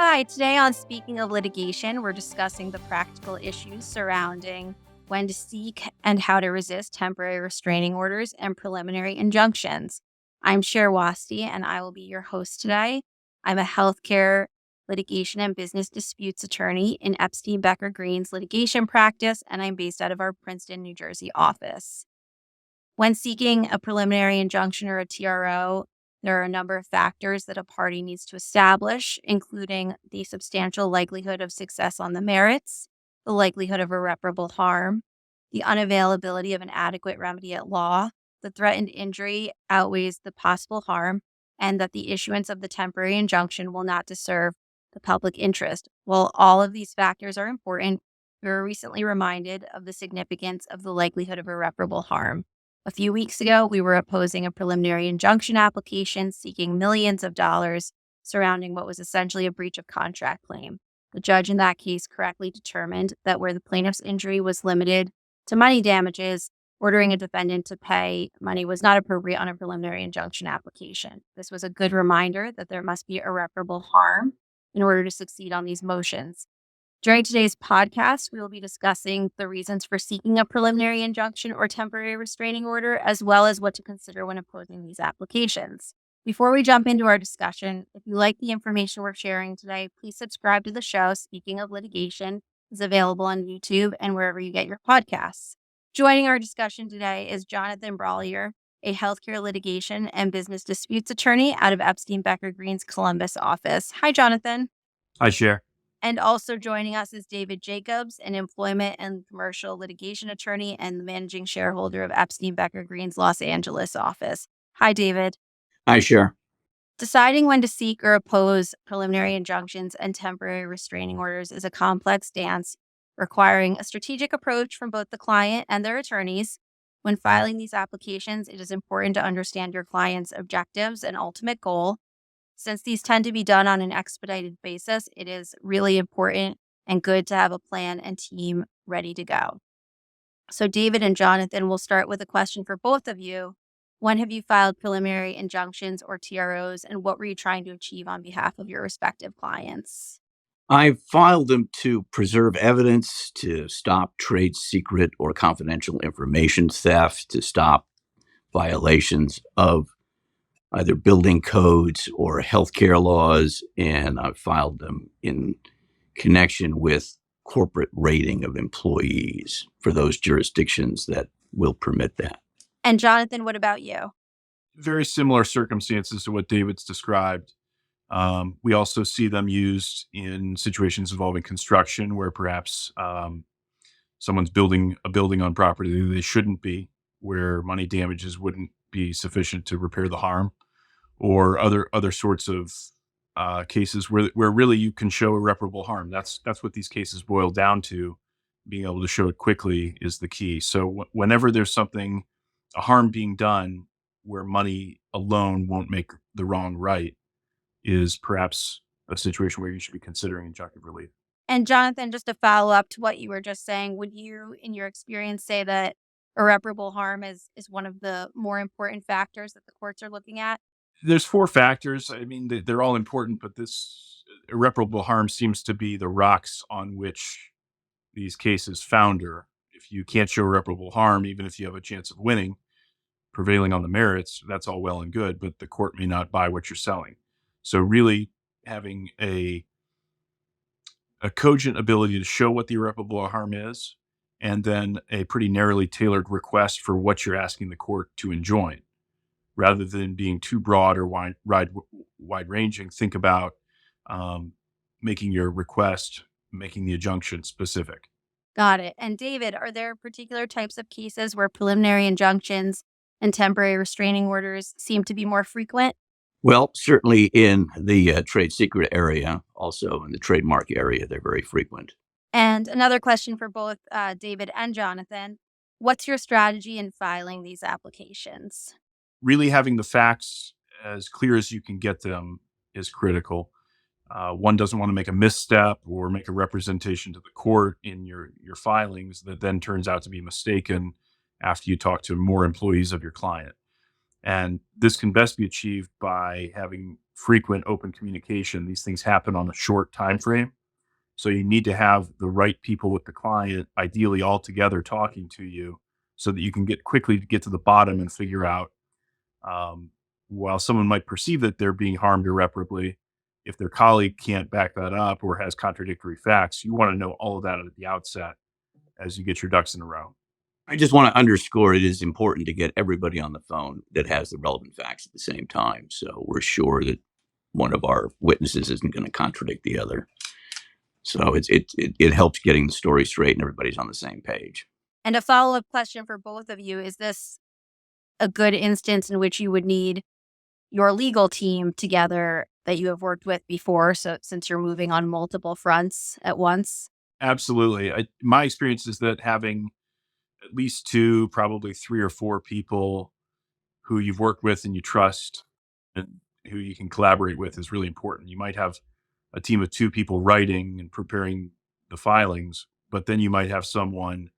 Hi, today on Speaking of Litigation, we're discussing the practical issues surrounding when to seek and how to resist temporary restraining orders and preliminary injunctions. I'm Scheherazade Wasty, and I will be your host today. I'm a healthcare litigation and business disputes attorney in Epstein Becker Green's litigation practice, and I'm based out of our Princeton, New Jersey office. When seeking a preliminary injunction or a TRO, there are a number of factors that a party needs to establish, including the substantial likelihood of success on the merits, the likelihood of irreparable harm, the unavailability of an adequate remedy at law, the threatened injury outweighs the possible harm, and that the issuance of the temporary injunction will not disserve the public interest. While all of these factors are important, we were recently reminded of the significance of the likelihood of irreparable harm. A few weeks ago, we were opposing a preliminary injunction application seeking millions of dollars surrounding what was essentially a breach of contract claim. The judge in that case correctly determined that where the plaintiff's injury was limited to money damages, ordering a defendant to pay money was not appropriate on a preliminary injunction application. This was a good reminder that there must be irreparable harm in order to succeed on these motions. During today's podcast, we will be discussing the reasons for seeking a preliminary injunction or temporary restraining order, as well as what to consider when opposing these applications. Before we jump into our discussion, if you like the information we're sharing today, please subscribe to the show. Speaking of Litigation is available on YouTube and wherever you get your podcasts. Joining our discussion today is Jonathan Brollier, a healthcare litigation and business disputes attorney out of Epstein Becker Green's Columbus office. Hi, Jonathan. Hi, Cher. And also joining us is David Jacobs, an employment and commercial litigation attorney and the managing shareholder of Epstein Becker Green's Los Angeles office. Hi, David. Hi, Cher. Deciding when to seek or oppose preliminary injunctions and temporary restraining orders is a complex dance requiring a strategic approach from both the client and their attorneys. When filing these applications, it is important to understand your client's objectives and ultimate goal. Since these tend to be done on an expedited basis, it is really important and good to have a plan and team ready to go. So David and Jonathan, we'll start with a question for both of you. When have you filed preliminary injunctions or TROs, and what were you trying to achieve on behalf of your respective clients? I filed them to preserve evidence, to stop trade secret or confidential information theft, to stop violations of either building codes or healthcare laws, and I filed them in connection with corporate rating of employees for those jurisdictions that will permit that. And Jonathan, what about you? Very similar circumstances to what David's described. We also see them used in situations involving construction where perhaps someone's building a building on property they shouldn't be, where money damages wouldn't be sufficient to repair the harm, or other sorts of cases where really you can show irreparable harm. That's what these cases boil down to. Being able to show it quickly is the key. So whenever there's a harm being done where money alone won't make the wrong right, is perhaps a situation where you should be considering injunctive relief. And Jonathan, just to follow up to what you were just saying, would you, in your experience, say that irreparable harm is one of the more important factors that the courts are looking at? There's four factors. I mean, they're all important, but this irreparable harm seems to be the rocks on which these cases founder. If you can't show irreparable harm, even if you have a chance of winning, prevailing on the merits, that's all well and good, but the court may not buy what you're selling. So really having a cogent ability to show what the irreparable harm is, and then a pretty narrowly tailored request for what you're asking the court to enjoin, rather than being too broad or wide-ranging. Think about making your request, making the injunction specific. Got it. And David, are there particular types of cases where preliminary injunctions and temporary restraining orders seem to be more frequent? Well, certainly in the trade secret area, also in the trademark area, they're very frequent. And another question for both David and Jonathan. What's your strategy in filing these applications? Really having the facts as clear as you can get them is critical. One doesn't want to make a misstep or make a representation to the court in your filings that then turns out to be mistaken after you talk to more employees of your client. And this can best be achieved by having frequent open communication. These things happen on a short time frame. So you need to have the right people with the client, ideally all together talking to you so that you can quickly get to the bottom and figure out, um, while someone might perceive that they're being harmed irreparably, if their colleague can't back that up or has contradictory facts, you want to know all of that at the outset as you get your ducks in a row. I just want to underscore it is important to get everybody on the phone that has the relevant facts at the same time. So we're sure that one of our witnesses isn't going to contradict the other. So it helps getting the story straight and everybody's on the same page. And a follow-up question for both of you, is this a good instance in which you would need your legal team together that you have worked with before, so since you're moving on multiple fronts at once? Absolutely. My experience is that having at least two, probably three or four people who you've worked with and you trust and who you can collaborate with is really important. You might have a team of two people writing and preparing the filings, but then you might have someone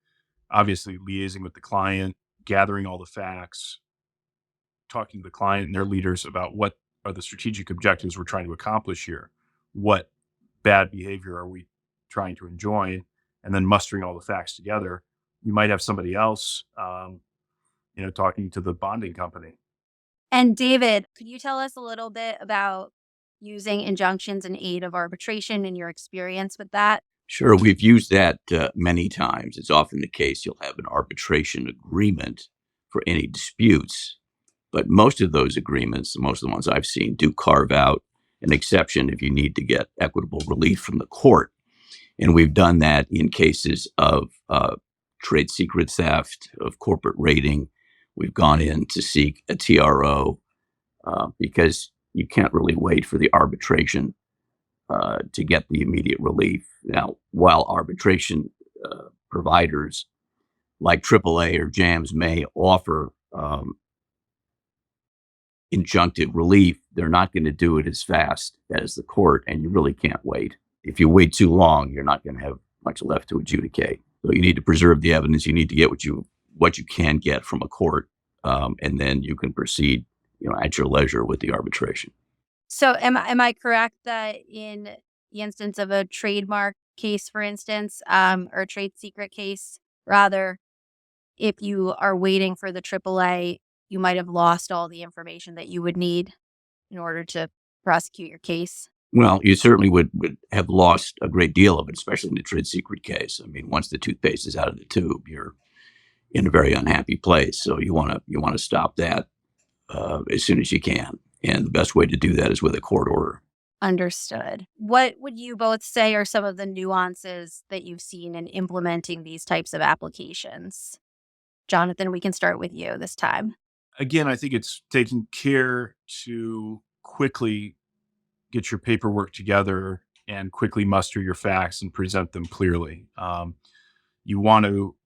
obviously liaising with the client, gathering all the facts, talking to the client and their leaders about what are the strategic objectives we're trying to accomplish here. What bad behavior are we trying to enjoin? And then mustering all the facts together. You might have somebody else, talking to the bonding company. And David, could you tell us a little bit about using injunctions in aid of arbitration and your experience with that? Sure, we've used that many times. It's often the case you'll have an arbitration agreement for any disputes, but most of those agreements, most of the ones I've seen, do carve out an exception if you need to get equitable relief from the court. And we've done that in cases of trade secret theft, of corporate raiding. We've gone in to seek a TRO because you can't really wait for the arbitration to get the immediate relief. Now, while arbitration providers like AAA or JAMS may offer injunctive relief, they're not going to do it as fast as the court, and you really can't wait. If you wait too long, you're not going to have much left to adjudicate. So you need to preserve the evidence. You need to get what you can get from a court, and then you can proceed, at your leisure with the arbitration. So am I correct that in the instance of a trademark case, for instance, or a trade secret case, rather, if you are waiting for the AAA, you might have lost all the information that you would need in order to prosecute your case? Well, you certainly would have lost a great deal of it, especially in the trade secret case. I mean, once the toothpaste is out of the tube, you're in a very unhappy place. So you want to stop that as soon as you can, and the best way to do that is with a court order. Understood. What would you both say are some of the nuances that you've seen in implementing these types of applications? Jonathan, we can start with you this time. Again, I think it's taking care to quickly get your paperwork together and quickly muster your facts and present them clearly. You want to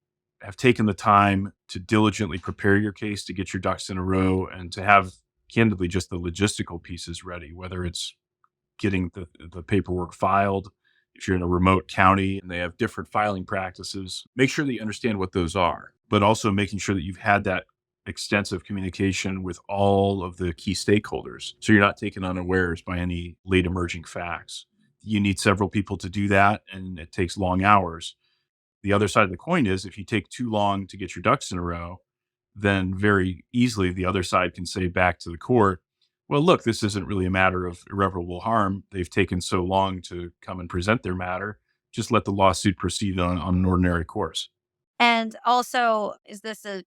have taken the time to diligently prepare your case, to get your ducks in a row, and to have, candidly, just the logistical pieces ready, whether it's getting the paperwork filed. If you're in a remote county and they have different filing practices, make sure that you understand what those are, but also making sure that you've had that extensive communication with all of the key stakeholders, so you're not taken unawares by any late emerging facts. You need several people to do that, and it takes long hours. The other side of the coin is if you take too long to get your ducks in a row, then very easily the other side can say back to the court, well, look, this isn't really a matter of irreparable harm. They've taken so long to come and present their matter. Just let the lawsuit proceed on an ordinary course. And also, is this a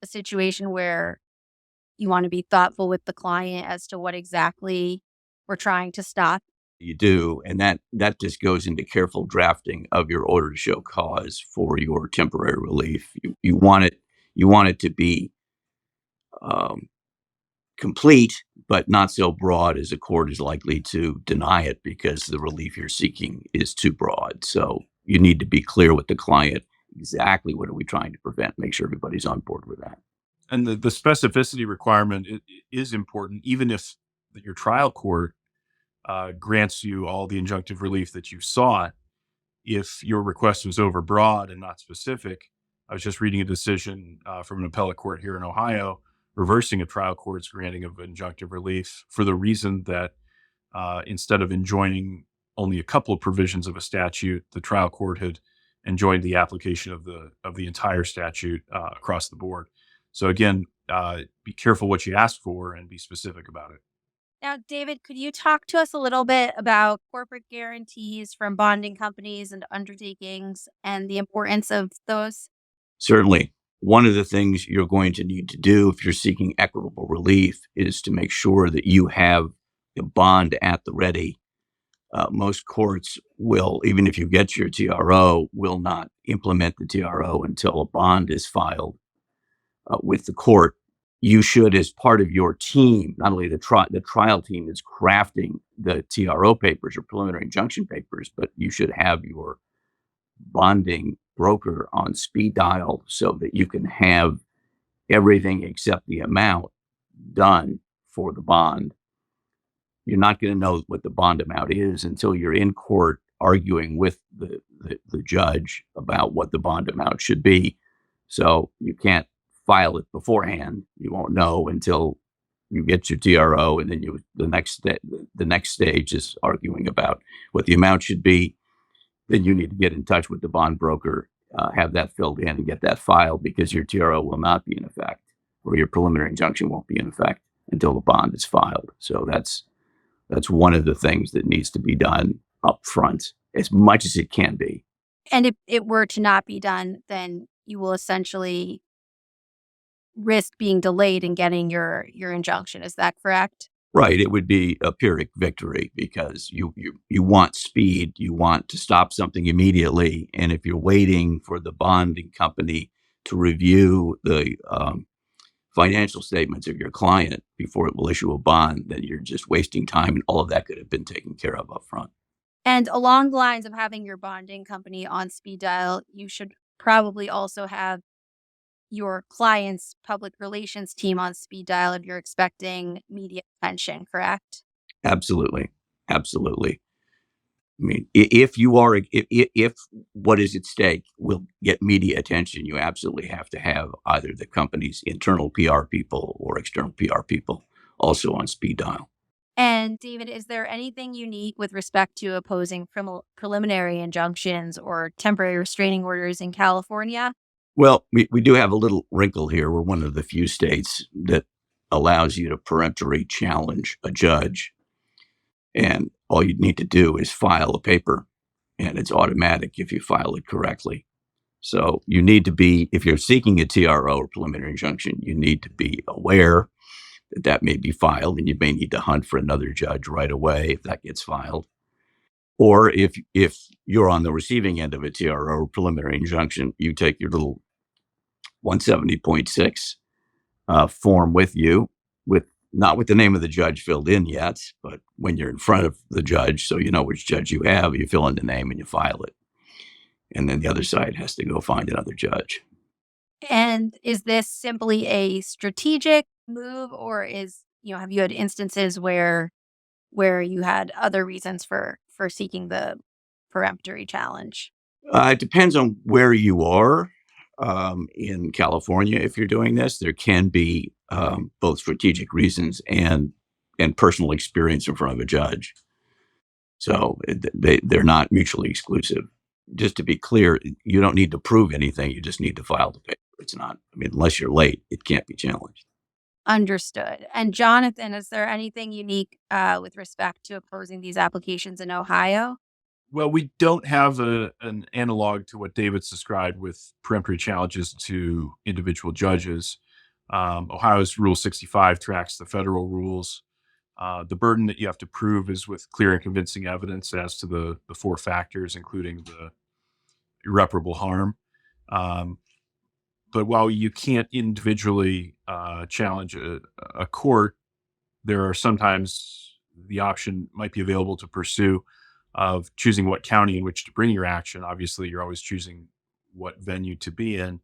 situation where you want to be thoughtful with the client as to what exactly we're trying to stop? You do, and that just goes into careful drafting of your order to show cause for your temporary relief. You want it to be complete, but not so broad as a court is likely to deny it because the relief you're seeking is too broad. So you need to be clear with the client exactly what are we trying to prevent. Make sure everybody's on board with that. And the specificity requirement is important, even if your trial court grants you all the injunctive relief that you sought. If your request was overbroad and not specific, I was just reading a decision from an appellate court here in Ohio reversing a trial court's granting of injunctive relief for the reason that instead of enjoining only a couple of provisions of a statute, the trial court had enjoined the application of the entire statute across the board. So again, be careful what you ask for and be specific about it. Now, David, could you talk to us a little bit about corporate guarantees from bonding companies and undertakings and the importance of those? Certainly, one of the things you're going to need to do if you're seeking equitable relief is to make sure that you have a bond at the ready. Most courts will, even if you get your TRO, will not implement the TRO until a bond is filed with the court. You should, as part of your team, not only the trial team is crafting the TRO papers or preliminary injunction papers, but you should have your bonding broker on speed dial so that you can have everything except the amount done for the bond. You're not going to know what the bond amount is until you're in court arguing with the judge about what the bond amount should be. So you can't file it beforehand. You won't know until you get your TRO, and then the next stage is arguing about what the amount should be. Then you need to get in touch with the bond broker, have that filled in, and get that filed, because your TRO will not be in effect, or your preliminary injunction won't be in effect until the bond is filed. So that's one of the things that needs to be done up front as much as it can be. And if it were to not be done, then you will essentially risk being delayed in getting your injunction. Is that correct? Right. It would be a Pyrrhic victory because you want speed. You want to stop something immediately. And if you're waiting for the bonding company to review the financial statements of your client before it will issue a bond, then you're just wasting time, and all of that could have been taken care of up front. And along the lines of having your bonding company on speed dial, you should probably also have your client's public relations team on speed dial if you're expecting media attention, correct? Absolutely. Absolutely. I mean, if what is at stake will get media attention, you absolutely have to have either the company's internal PR people or external PR people also on speed dial. And David, is there anything unique with respect to opposing preliminary injunctions or temporary restraining orders in California? Well, we do have a little wrinkle here. We're one of the few states that allows you to peremptory challenge a judge, and all you need to do is file a paper, and it's automatic if you file it correctly. So you need to be, if you're seeking a TRO or preliminary injunction, you need to be aware that that may be filed, and you may need to hunt for another judge right away if that gets filed. Or if you're on the receiving end of a TRO or preliminary injunction, you take your little 170.6 form with you, with not with the name of the judge filled in yet, but when you're in front of the judge, so you know which judge you have, you fill in the name and you file it. And then the other side has to go find another judge. And is this simply a strategic move, or have you had instances where you had other reasons for seeking the peremptory challenge? It depends on where you are. In California, if you're doing this, there can be both strategic reasons and personal experience in front of a judge. So they're not mutually exclusive. Just to be clear, you don't need to prove anything. You just need to file the paper. It's not, I mean, unless you're late, it can't be challenged. Understood. And Jonathan, is there anything unique with respect to opposing these applications in Ohio? Well, we don't have an analog to what David's described with peremptory challenges to individual judges. Ohio's Rule 65 tracks the federal rules. The burden that you have to prove is with clear and convincing evidence as to the four factors, including the irreparable harm. But while you can't individually challenge a court, there are sometimes the option might be available to pursue of choosing what county in which to bring your action. Obviously, you're always choosing what venue to be in.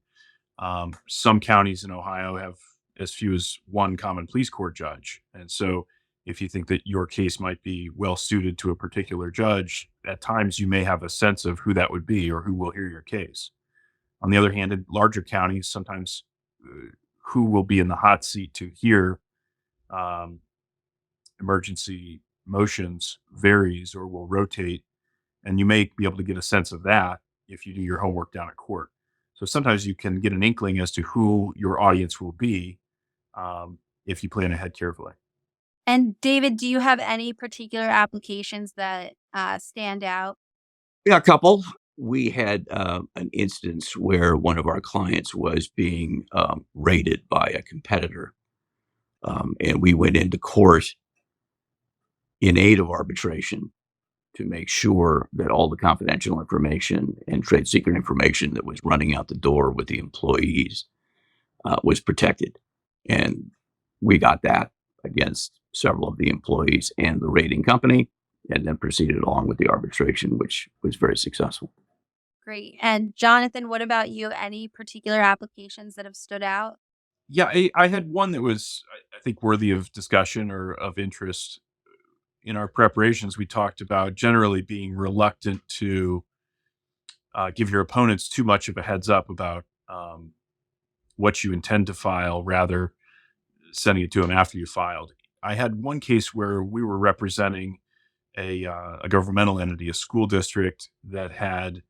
Some counties in Ohio have as few as one common pleas court judge. And so if you think that your case might be well suited to a particular judge, at times you may have a sense of who that would be or who will hear your case. On the other hand, in larger counties, sometimes who will be in the hot seat to hear emergency motions varies or will rotate. And you may be able to get a sense of that if you do your homework down at court. So sometimes you can get an inkling as to who your audience will be if you plan ahead carefully. And David, do you have any particular applications that stand out? Yeah, a couple. We had an instance where one of our clients was being raided by a competitor, and we went into court in aid of arbitration to make sure that all the confidential information and trade secret information that was running out the door with the employees was protected. And we got that against several of the employees and the raiding company, and then proceeded along with the arbitration, which was very successful. Great. And Jonathan, what about you? Any particular applications that have stood out? Yeah, I had one that was, I think, worthy of discussion or of interest. In our preparations, we talked about generally being reluctant to give your opponents too much of a heads up about what you intend to file, rather sending it to them after you filed. I had one case where we were representing a governmental entity, a school district that had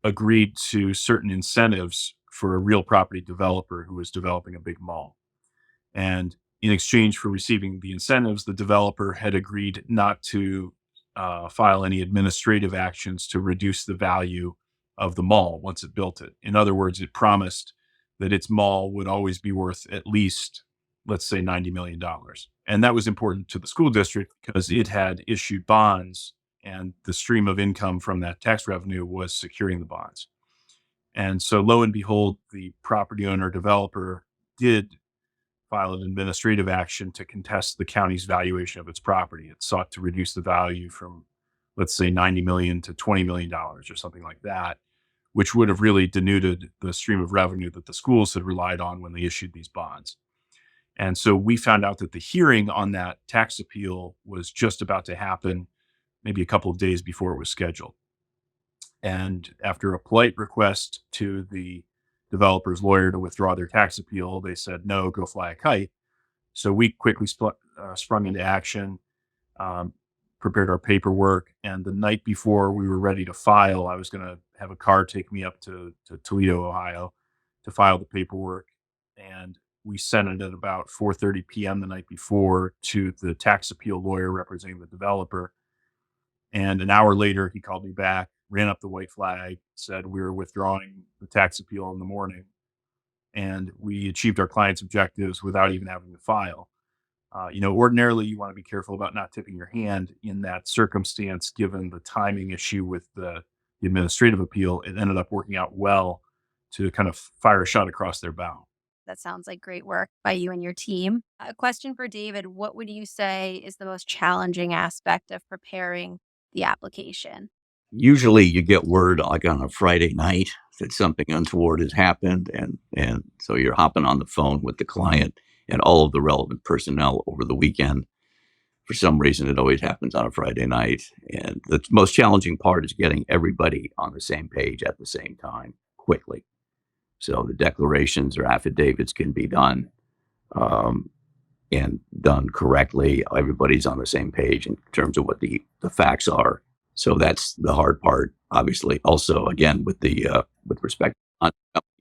agreed to certain incentives for a real property developer who was developing a big mall. And in exchange for receiving the incentives, the developer had agreed not to file any administrative actions to reduce the value of the mall once it built it. In other words, it promised that its mall would always be worth at least, let's say, $90 million. And that was important to the school district because it had issued bonds, and the stream of income from that tax revenue was securing the bonds. And so, lo and behold, the property owner developer did file an administrative action to contest the county's valuation of its property. It sought to reduce the value from, let's say, 90 million to $20 million or something like that, which would have really denuded the stream of revenue that the schools had relied on when they issued these bonds. And so we found out that the hearing on that tax appeal was just about to happen, maybe a couple of days before it was scheduled. And after a polite request to the developer's lawyer to withdraw their tax appeal, they said, no, go fly a kite. So we quickly sprung into action, um, prepared our paperwork. And the night before we were ready to file, I was going to have a car take me up to Toledo, Ohio to file the paperwork. And we sent it at about 4:30 p.m. the night before to the tax appeal lawyer representing the developer. And an hour later, he called me back, ran up the white flag, said we were withdrawing the tax appeal in the morning. And we achieved our client's objectives without even having to file. Ordinarily, you want to be careful about not tipping your hand in that circumstance, given the timing issue with the administrative appeal. It ended up working out well to kind of fire a shot across their bow. That sounds like great work by you and your team. A question for David. What would you say is the most challenging aspect of preparing the application? Usually you get word like on a Friday night that something untoward has happened, and so you're hopping on the phone with the client and all of the relevant personnel over the weekend. For some reason, it always happens on a Friday night, and the most challenging part is getting everybody on the same page at the same time quickly. So the declarations or affidavits can be done, um, and done correctly. Everybody's on the same page in terms of what the facts are. So that's the hard part, obviously. Also, again, with respect on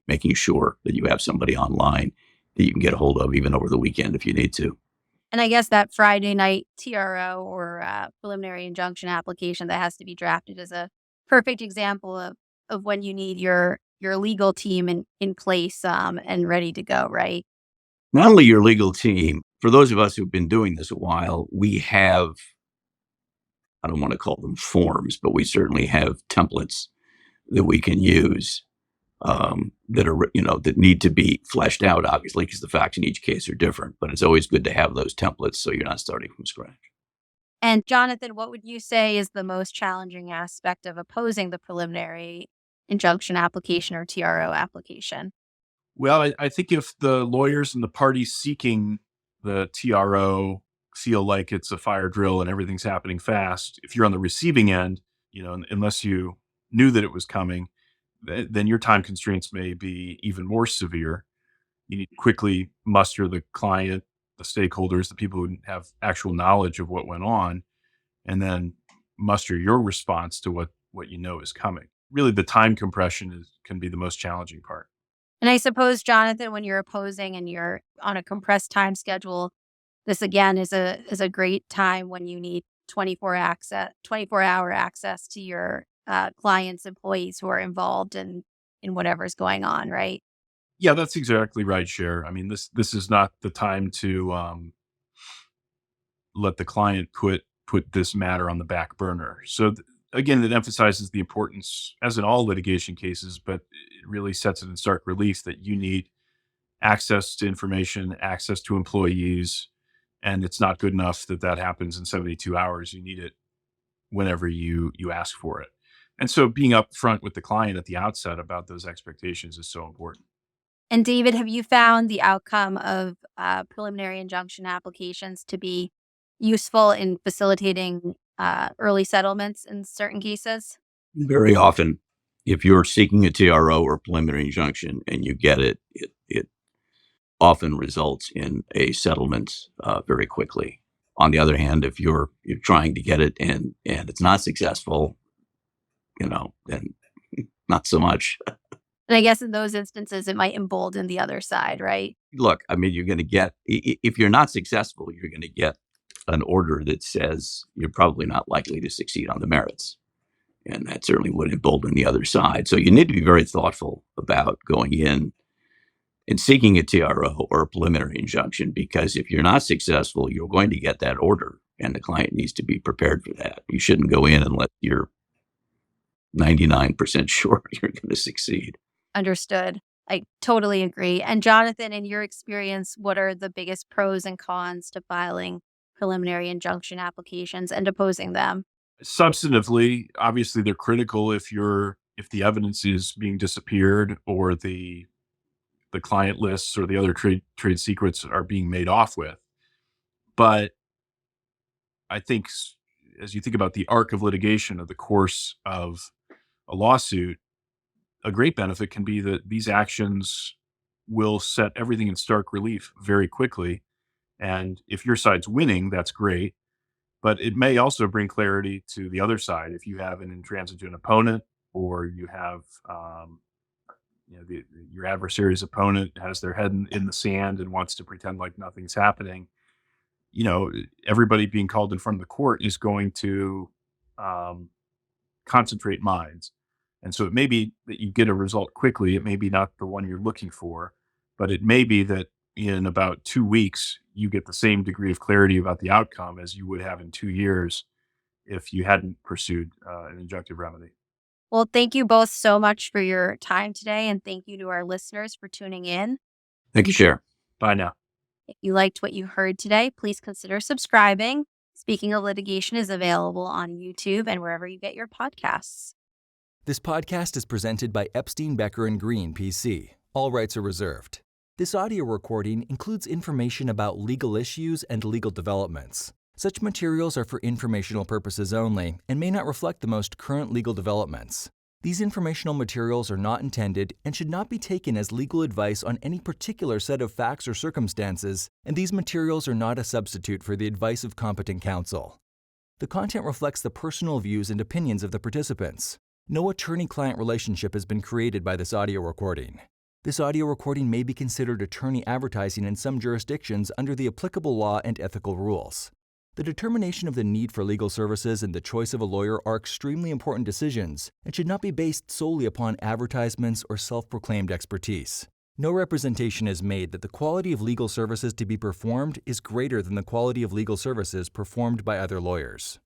making sure that you have somebody online that you can get a hold of even over the weekend if you need to. And I guess that Friday night TRO or preliminary injunction application that has to be drafted is a perfect example of when you need your legal team in place and ready to go, right? Not only your legal team, for those of us who've been doing this a while, we have, I don't want to call them forms, but we certainly have templates that we can use, that are, that need to be fleshed out, obviously, because the facts in each case are different. But it's always good to have those templates so you're not starting from scratch. And Jonathan, what would you say is the most challenging aspect of opposing the preliminary injunction application or TRO application? Well, I think if the lawyers and the parties seeking the TRO feel like it's a fire drill and everything's happening fast, if you're on the receiving end, unless you knew that it was coming, then your time constraints may be even more severe. You need to quickly muster the client, the stakeholders, the people who have actual knowledge of what went on, and then muster your response to what you know is coming. Really, the time compression can be the most challenging part. And I suppose, Jonathan, when you're opposing and you're on a compressed time schedule, this again is a great time when you need 24-hour access to your clients, employees who are involved in whatever's going on, right? Yeah, that's exactly right, Cher. I mean, this is not the time to let the client put this matter on the back burner. So again, it emphasizes the importance, as in all litigation cases, but it really sets it in stark relief that you need access to information, access to employees, and it's not good enough that that happens in 72 hours. You need it whenever you ask for it. And so being upfront with the client at the outset about those expectations is so important. And David, have you found the outcome of preliminary injunction applications to be useful in facilitating early settlements in certain cases? Very often, if you're seeking a TRO or preliminary injunction and you get it, it often results in a settlement very quickly. On the other hand, if you're trying to get it and it's not successful, then not so much. And I guess in those instances, it might embolden the other side, right? Look, I mean, you're going to get, if you're not successful, you're going to get an order that says you're probably not likely to succeed on the merits. And that certainly would embolden the other side. So you need to be very thoughtful about going in and seeking a TRO or a preliminary injunction, because if you're not successful, you're going to get that order, and the client needs to be prepared for that. You shouldn't go in unless you're 99% sure you're going to succeed. Understood. I totally agree. And Jonathan, in your experience, what are the biggest pros and cons to filing preliminary injunction applications and opposing them? Substantively, obviously, they're critical if the evidence is being disappeared or the client lists or the other trade secrets are being made off with. But I think as you think about the arc of litigation of the course of a lawsuit, a great benefit can be that these actions will set everything in stark relief very quickly. And if your side's winning, that's great. But it may also bring clarity to the other side if you have an intransigent opponent, or you have your adversary's opponent has their head in the sand and wants to pretend like nothing's happening. Everybody being called in front of the court is going to concentrate minds. And so it may be that you get a result quickly. It may be not the one you're looking for, but it may be that in about 2 weeks, you get the same degree of clarity about the outcome as you would have in 2 years if you hadn't pursued an injunctive remedy. Well, thank you both so much for your time today. And thank you to our listeners for tuning in. Thank you, Cher. Bye now. If you liked what you heard today, please consider subscribing. Speaking of Litigation is available on YouTube and wherever you get your podcasts. This podcast is presented by Epstein Becker Green, PC. All rights are reserved. This audio recording includes information about legal issues and legal developments. Such materials are for informational purposes only and may not reflect the most current legal developments. These informational materials are not intended and should not be taken as legal advice on any particular set of facts or circumstances, and these materials are not a substitute for the advice of competent counsel. The content reflects the personal views and opinions of the participants. No attorney-client relationship has been created by this audio recording. This audio recording may be considered attorney advertising in some jurisdictions under the applicable law and ethical rules. The determination of the need for legal services and the choice of a lawyer are extremely important decisions and should not be based solely upon advertisements or self-proclaimed expertise. No representation is made that the quality of legal services to be performed is greater than the quality of legal services performed by other lawyers.